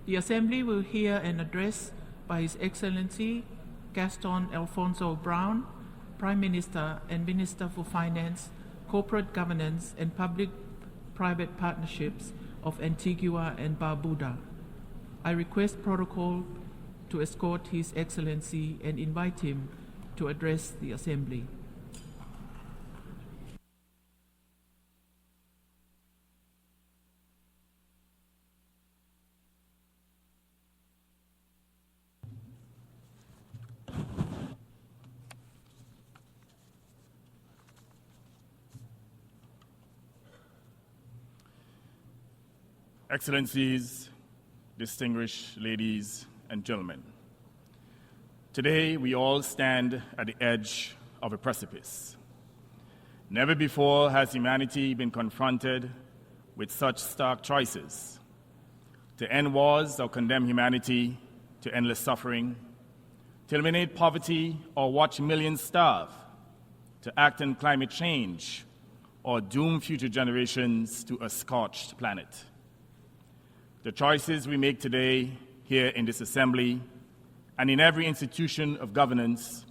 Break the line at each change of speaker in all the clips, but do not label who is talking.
The Assembly will hear an address by His Excellency Gaston Alfonso Brown, Prime Minister and Minister for Finance, Corporate Governance and Public-Private Partnerships of Antigua and Barbuda. I request protocol to escort His Excellency and invite him to address the Assembly.
Excellencies, distinguished ladies and gentlemen, today we all stand at the edge of a precipice. Never before has humanity been confronted with such stark choices: to end wars or condemn humanity to endless suffering, to eliminate poverty or watch millions starve, to act on climate change or doom future generations to a scorched planet. The choices we make today here in this Assembly and in every institution of governance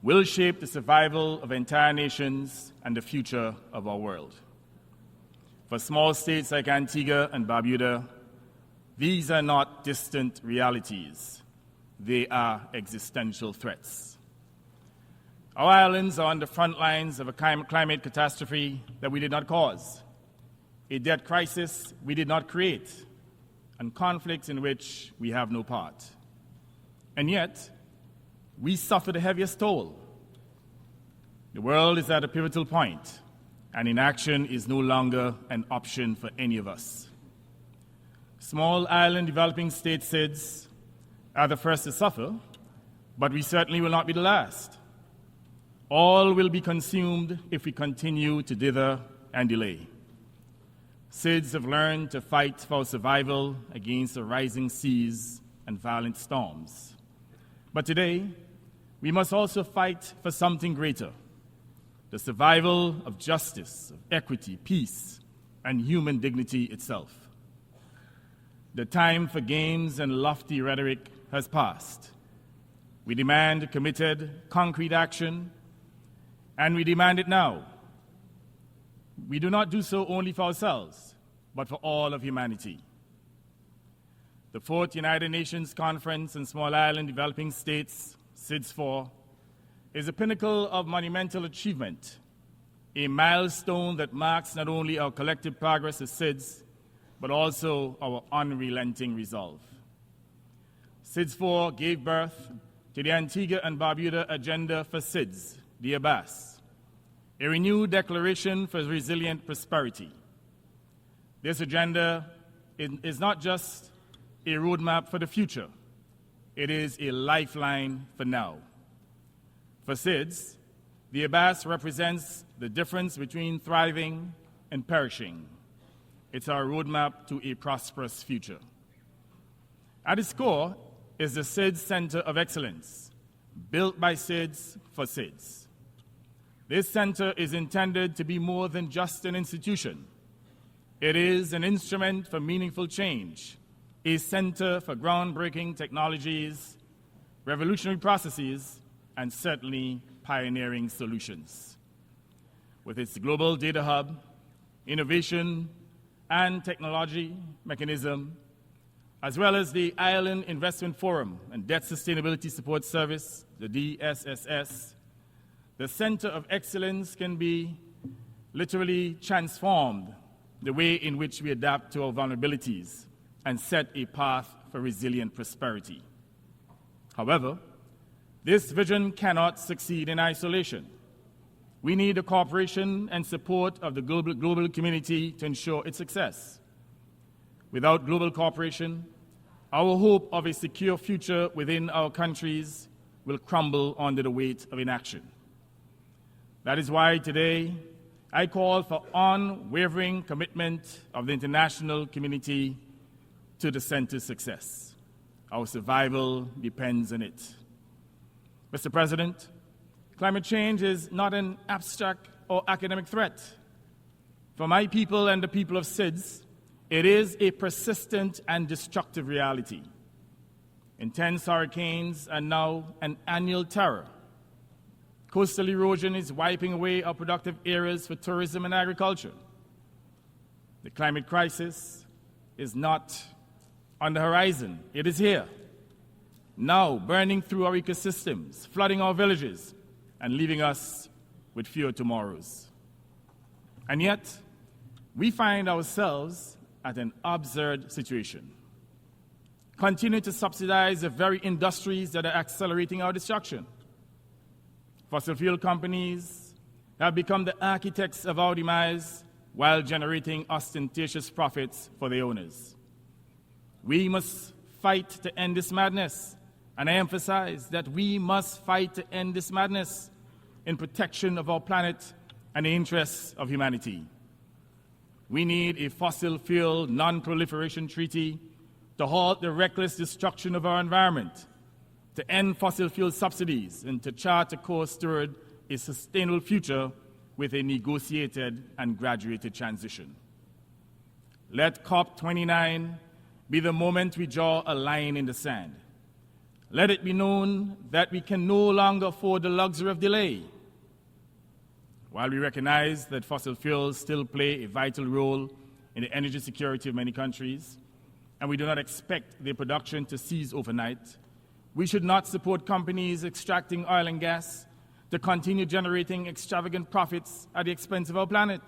will shape the survival of entire nations and the future of our world. For small states like Antigua and Barbuda, these are not distant realities. They are existential threats. Our islands are on the front lines of a climate catastrophe that we did not cause, a debt crisis we did not create, and conflicts in which we have no part. And yet, we suffer the heaviest toll. The world is at a pivotal point, and inaction is no longer an option for any of us. Small island developing state SIDS are the first to suffer, but we certainly will not be the last. All will be consumed if we continue to dither and delay. SIDS have learned to fight for survival against the rising seas and violent storms. But today, we must also fight for something greater: the survival of justice, of equity, peace, and human dignity itself. The time for games and lofty rhetoric has passed. We demand committed, concrete action, and we demand it now. We do not do so only for ourselves, but for all of humanity. The Fourth United Nations Conference on Small Island Developing States, SIDS-4, is a pinnacle of monumental achievement, a milestone that marks not only our collective progress as SIDS, but also our unrelenting resolve. SIDS-4 gave birth to the Antigua and Barbuda Agenda for SIDS, the ABAS, a renewed declaration for resilient prosperity. This agenda is not just a roadmap for the future, it is a lifeline for now. For SIDS, the ABAS represents the difference between thriving and perishing. It's our roadmap to a prosperous future. At its core is the SIDS Center of Excellence, built by SIDS for SIDS. This center is intended to be more than just an institution. It is an instrument for meaningful change, a center for groundbreaking technologies, revolutionary processes, and certainly pioneering solutions. With its global data hub, innovation and technology mechanism, as well as the Island Investment Forum and Debt Sustainability Support Service, the DSSS, the Center of Excellence can be literally transformed the way in which we adapt to our vulnerabilities and set a path for resilient prosperity. However, this vision cannot succeed in isolation. We need the cooperation and support of the global community to ensure its success. Without global cooperation, our hope of a secure future within our countries will crumble under the weight of inaction. That is why today I call for unwavering commitment of the international community to the center's success. Our survival depends on it. Mr. President, climate change is not an abstract or academic threat. For my people and the people of SIDS, It is a persistent and destructive reality. Intense hurricanes are now an annual terror. Coastal erosion is wiping away our productive areas for tourism and agriculture. The climate crisis is not on the horizon. It is here, now burning through our ecosystems, flooding our villages, and leaving us with fewer tomorrows. And yet, we find ourselves at an absurd situation. Continue to subsidize the very industries that are accelerating our destruction. Fossil fuel companies have become the architects of our demise while generating ostentatious profits for the owners. We must fight to end this madness, and I emphasize that we must fight to end this madness in protection of our planet and the interests of humanity. We need a fossil fuel non-proliferation treaty to halt the reckless destruction of our environment, to end fossil fuel subsidies, and to chart a course toward a sustainable future with a negotiated and graduated transition. Let COP29 be the moment we draw a line in the sand. Let it be known that we can no longer afford the luxury of delay. While we recognize that fossil fuels still play a vital role in the energy security of many countries, and we do not expect their production to cease overnight, we should not support companies extracting oil and gas to continue generating extravagant profits at the expense of our planet.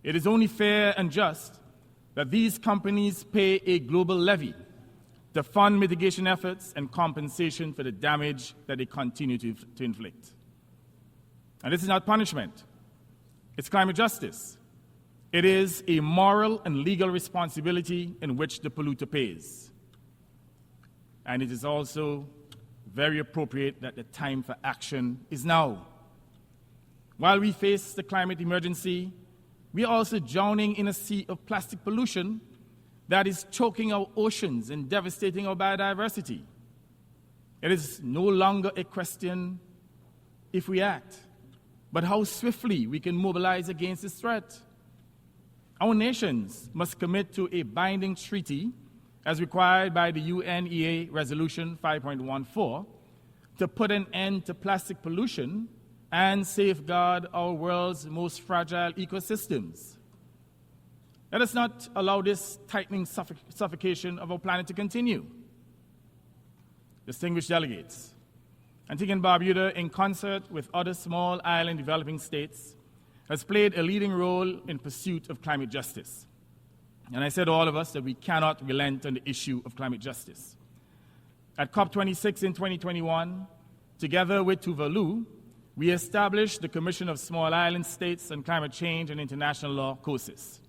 It is only fair and just that these companies pay a global levy to fund mitigation efforts and compensation for the damage that they continue to inflict. And this is not punishment. It's climate justice. It is a moral and legal responsibility in which the polluter pays. And it is also very appropriate that the time for action is now. While we face the climate emergency, we are also drowning in a sea of plastic pollution that is choking our oceans and devastating our biodiversity. It is no longer a question if we act, but how swiftly we can mobilize against this threat. Our nations must commit to a binding treaty as required by the UNEA Resolution 5.14 to put an end to plastic pollution and safeguard our world's most fragile ecosystems. Let us not allow this tightening suffocation of our planet to continue. Distinguished delegates, Antigua and Barbuda, in concert with other small island developing states, has played a leading role in pursuit of climate justice. And I said to all of us that we cannot relent on the issue of climate justice. At COP26 in 2021, together with Tuvalu, we established the Commission of Small Island States on Climate Change and International Law, COSIS.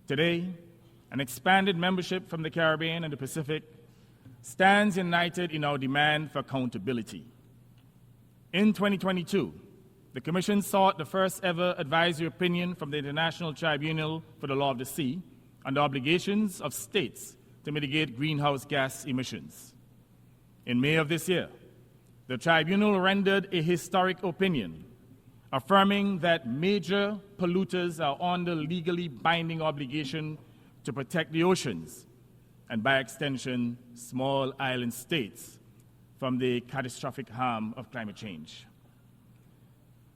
Today, an expanded membership from the Caribbean and the Pacific stands united in our demand for accountability. In 2022, the Commission sought the first ever advisory opinion from the International Tribunal for the Law of the Sea on the obligations of states to mitigate greenhouse gas emissions. In May of this year, the tribunal rendered a historic opinion affirming that major polluters are under legally binding obligation to protect the oceans and, by extension, small island states from the catastrophic harm of climate change.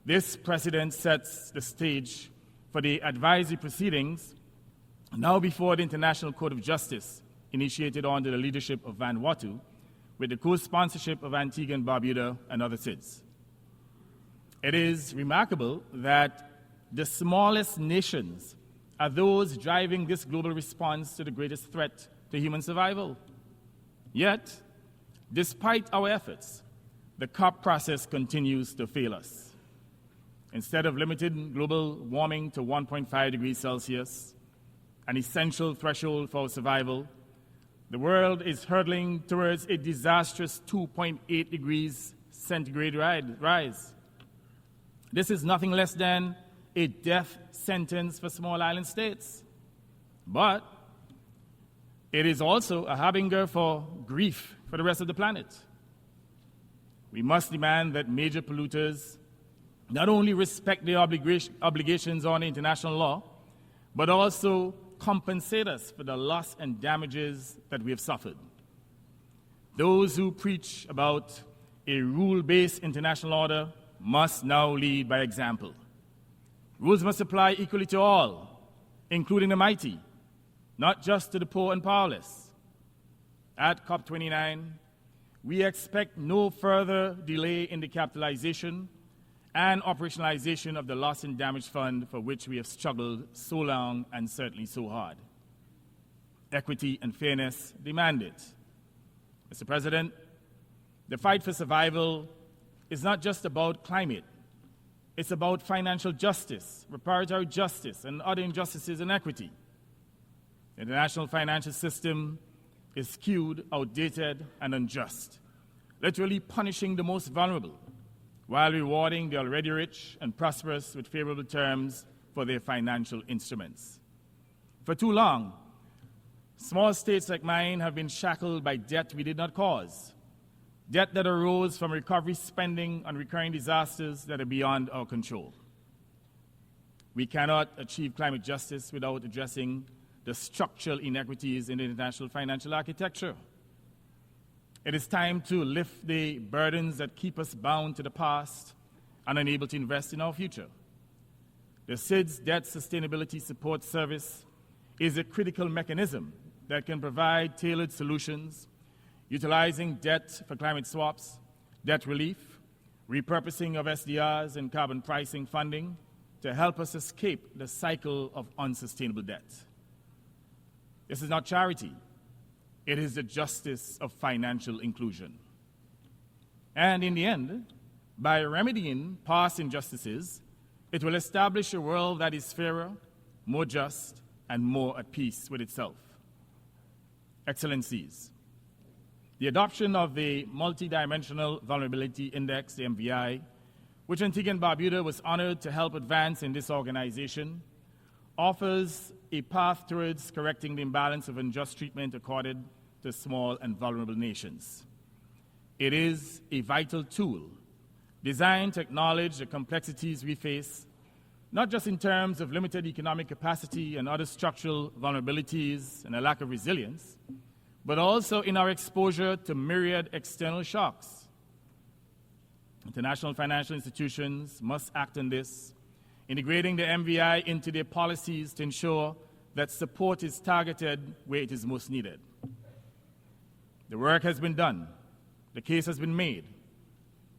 This precedent sets the stage for the advisory proceedings now before the International Court of Justice, initiated under the leadership of Vanuatu, with the co-sponsorship of Antigua and Barbuda and other SIDS. It is remarkable that the smallest nations are those driving this global response to the greatest threat to human survival. Yet, despite our efforts, the COP process continues to fail us. Instead of limiting global warming to 1.5 degrees Celsius, an essential threshold for our survival, the world is hurtling towards a disastrous 2.8 degrees centigrade rise. This is nothing less than a death sentence for small island states. But it is also a harbinger for grief for the rest of the planet. We must demand that major polluters not only respect their obligations on international law, but also compensate us for the loss and damages that we have suffered. Those who preach about a rule-based international order must now lead by example. Rules must apply equally to all, including the mighty, not just to the poor and powerless. At COP29, we expect no further delay in the capitalization and operationalization of the Loss and Damage Fund for which we have struggled so long and certainly so hard. Equity and fairness demand it. Mr. President, the fight for survival is not just about climate. It's about financial justice, reparatory justice, and other injustices and equity. The international financial system is skewed, outdated, and unjust, literally punishing the most vulnerable while rewarding the already rich and prosperous with favorable terms for their financial instruments. For too long, small states like mine have been shackled by debt we did not cause, debt that arose from recovery spending on recurring disasters that are beyond our control. We cannot achieve climate justice without addressing the structural inequities in the international financial architecture. It is time to lift the burdens that keep us bound to the past and unable to invest in our future. The SIDS Debt Sustainability Support Service is a critical mechanism that can provide tailored solutions, utilizing debt for climate swaps, debt relief, repurposing of SDRs and carbon pricing funding to help us escape the cycle of unsustainable debt. This is not charity. It is the justice of financial inclusion. And in the end, by remedying past injustices, it will establish a world that is fairer, more just, and more at peace with itself. Excellencies, the adoption of the Multidimensional Vulnerability Index, the MVI, which Antigua and Barbuda was honored to help advance in this organization, offers a path towards correcting the imbalance of unjust treatment accorded to small and vulnerable nations. It is a vital tool designed to acknowledge the complexities we face, not just in terms of limited economic capacity and other structural vulnerabilities and a lack of resilience, but also in our exposure to myriad external shocks. International financial institutions must act on this, integrating the MVI into their policies to ensure that support is targeted where it is most needed. The work has been done. The case has been made.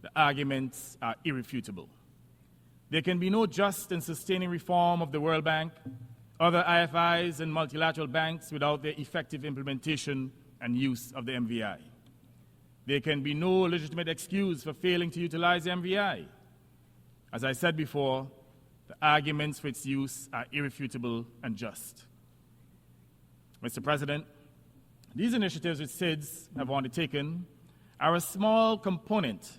The arguments are irrefutable. There can be no just and sustaining reform of the World Bank, other IFIs, and multilateral banks without their effective implementation and use of the MVI. There can be no legitimate excuse for failing to utilize the MVI. As I said before, the arguments for its use are irrefutable and just. Mr. President, these initiatives which SIDS have undertaken are a small component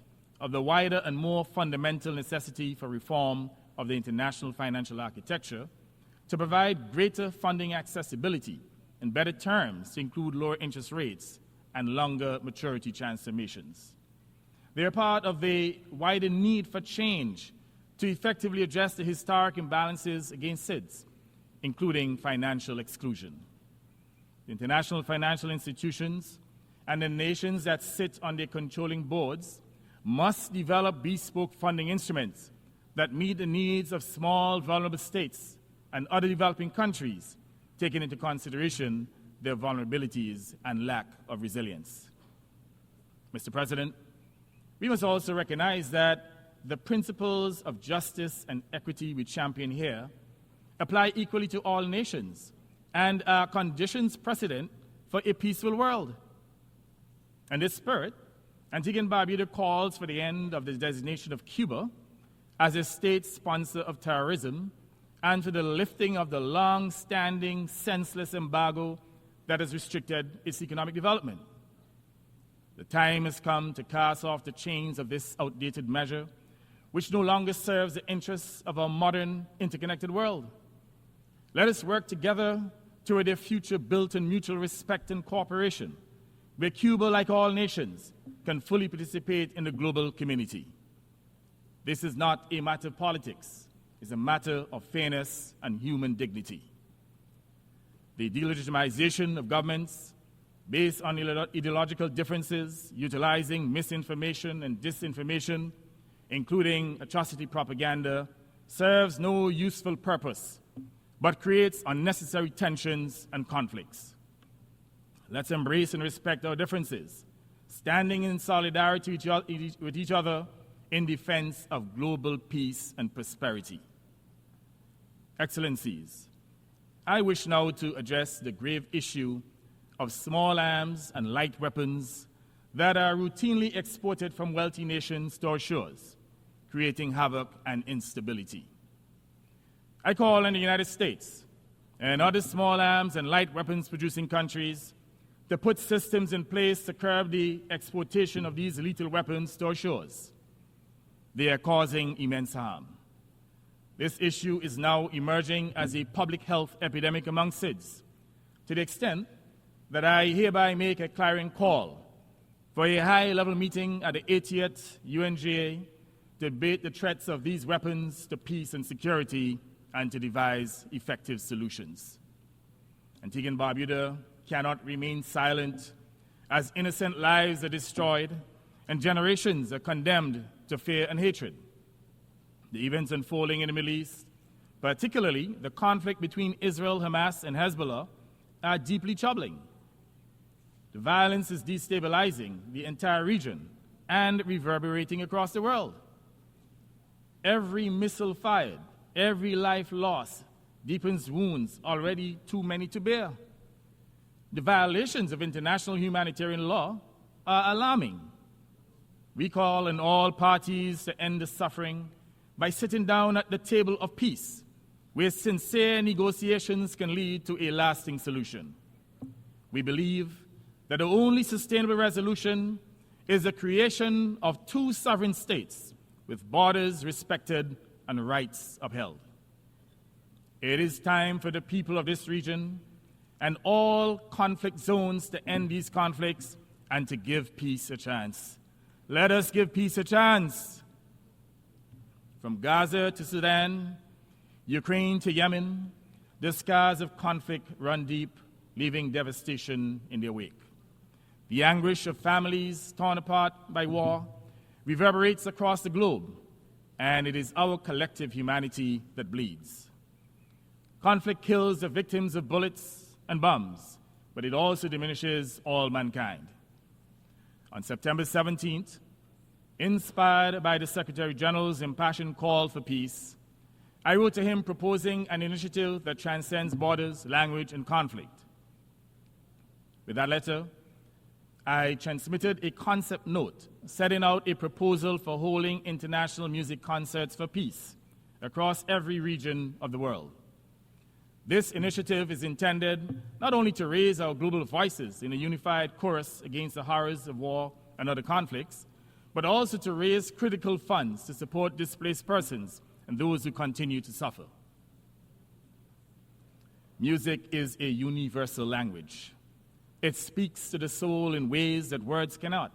of the wider and more fundamental necessity for reform of the international financial architecture to provide greater funding accessibility and better terms to include lower interest rates and longer maturity transformations. They are part of the wider need for change to effectively address the historic imbalances against SIDS, including financial exclusion. The international financial institutions and the nations that sit on their controlling boards must develop bespoke funding instruments that meet the needs of small, vulnerable states and other developing countries, taking into consideration their vulnerabilities and lack of resilience. Mr. President, we must also recognize that the principles of justice and equity we champion here apply equally to all nations and are conditions precedent for a peaceful world. In this spirit, Antigua and Barbuda calls for the end of the designation of Cuba as a state sponsor of terrorism and for the lifting of the long-standing, senseless embargo that has restricted its economic development. The time has come to cast off the chains of this outdated measure, which no longer serves the interests of our modern, interconnected world. Let us work together toward a future built on mutual respect and cooperation, where Cuba, like all nations, can fully participate in the global community. This is not a matter of politics. It's a matter of fairness and human dignity. the delegitimization of governments based on ideological differences, utilizing misinformation and disinformation, including atrocity propaganda, serves no useful purpose, but creates unnecessary tensions and conflicts. Let's embrace and respect our differences, standing in solidarity with each other in defense of global peace and prosperity. Excellencies, I wish now to address the grave issue of small arms and light weapons that are routinely exported from wealthy nations to our shores, creating havoc and instability. I call on the United States and other small arms and light weapons producing countries to put systems in place to curb the exportation of these lethal weapons to our shores. They are causing immense harm. This issue is now emerging as a public health epidemic among SIDS, to the extent that I hereby make a clarion call for a high-level meeting at the 80th UNGA to debate the threats of these weapons to peace and security and to devise effective solutions. Antigua and Barbuda cannot remain silent as innocent lives are destroyed and generations are condemned to fear and hatred. The events unfolding in the Middle East, particularly the conflict between Israel, Hamas, and Hezbollah, are deeply troubling. The violence is destabilizing the entire region and reverberating across the world. Every missile fired, every life lost deepens wounds already too many to bear. The violations of international humanitarian law are alarming. We call on all parties to end the suffering by sitting down at the table of peace, where sincere negotiations can lead to a lasting solution. We believe that the only sustainable resolution is the creation of two sovereign states with borders respected and rights upheld. It is time for the people of this region and all conflict zones to end these conflicts and to give peace a chance. Let us give peace a chance. From Gaza to Sudan, Ukraine to Yemen, the scars of conflict run deep, leaving devastation in their wake. The anguish of families torn apart by war reverberates across the globe, and it is our collective humanity that bleeds. Conflict kills the victims of bullets and bombs, but it also diminishes all mankind. On September 17th, inspired by the Secretary General's impassioned call for peace, I wrote to him proposing an initiative that transcends borders, language, and conflict. With that letter, I transmitted a concept note setting out a proposal for holding international music concerts for peace across every region of the world. This initiative is intended not only to raise our global voices in a unified chorus against the horrors of war and other conflicts, but also to raise critical funds to support displaced persons and those who continue to suffer. Music is a universal language. It speaks to the soul in ways that words cannot.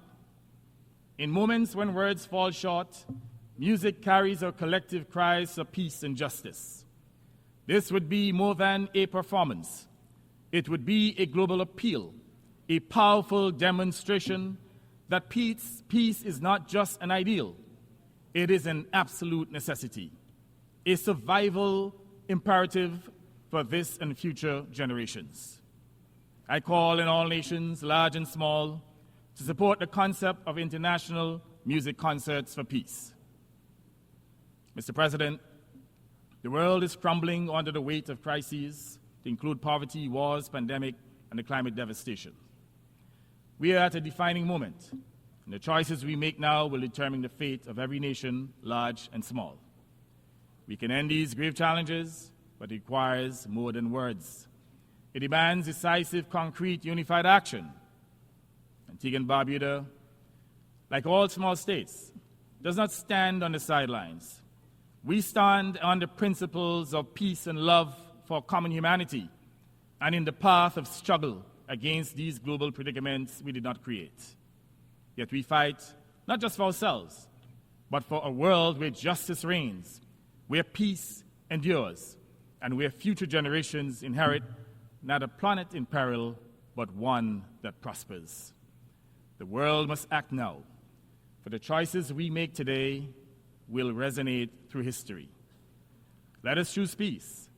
In moments when words fall short, music carries our collective cries for peace and justice. This would be more than a performance. It would be a global appeal, a powerful demonstration that peace is not just an ideal. It is an absolute necessity, a survival imperative for this and future generations. I call on all nations, large and small, to support the concept of international music concerts for peace. Mr. President, the world is crumbling under the weight of crises, to include poverty, wars, pandemic, and the climate devastation. We are at a defining moment, and the choices we make now will determine the fate of every nation, large and small. We can end these grave challenges, but it requires more than words. It demands decisive, concrete, unified action. Antigua and Barbuda, like all small states, does not stand on the sidelines. We stand on the principles of peace and love for common humanity and in the path of struggle against these global predicaments we did not create. Yet we fight not just for ourselves, but for a world where justice reigns, where peace endures, and where future generations inherit not a planet in peril, but one that prospers. The world must act now, for the choices we make today will resonate through history. Let us choose peace,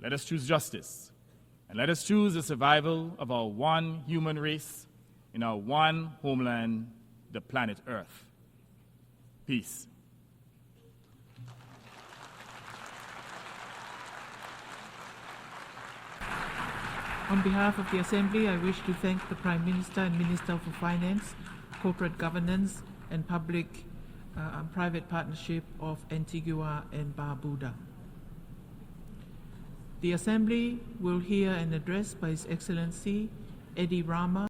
let us choose justice, and let us choose the survival of our one human race in our one homeland, the planet Earth. Peace.
On behalf of the Assembly, I wish to thank the Prime Minister and Minister for Finance, Corporate Governance, and Public-Private Partnership of Antigua and Barbuda. The Assembly will hear an address by His Excellency Eddie Rama,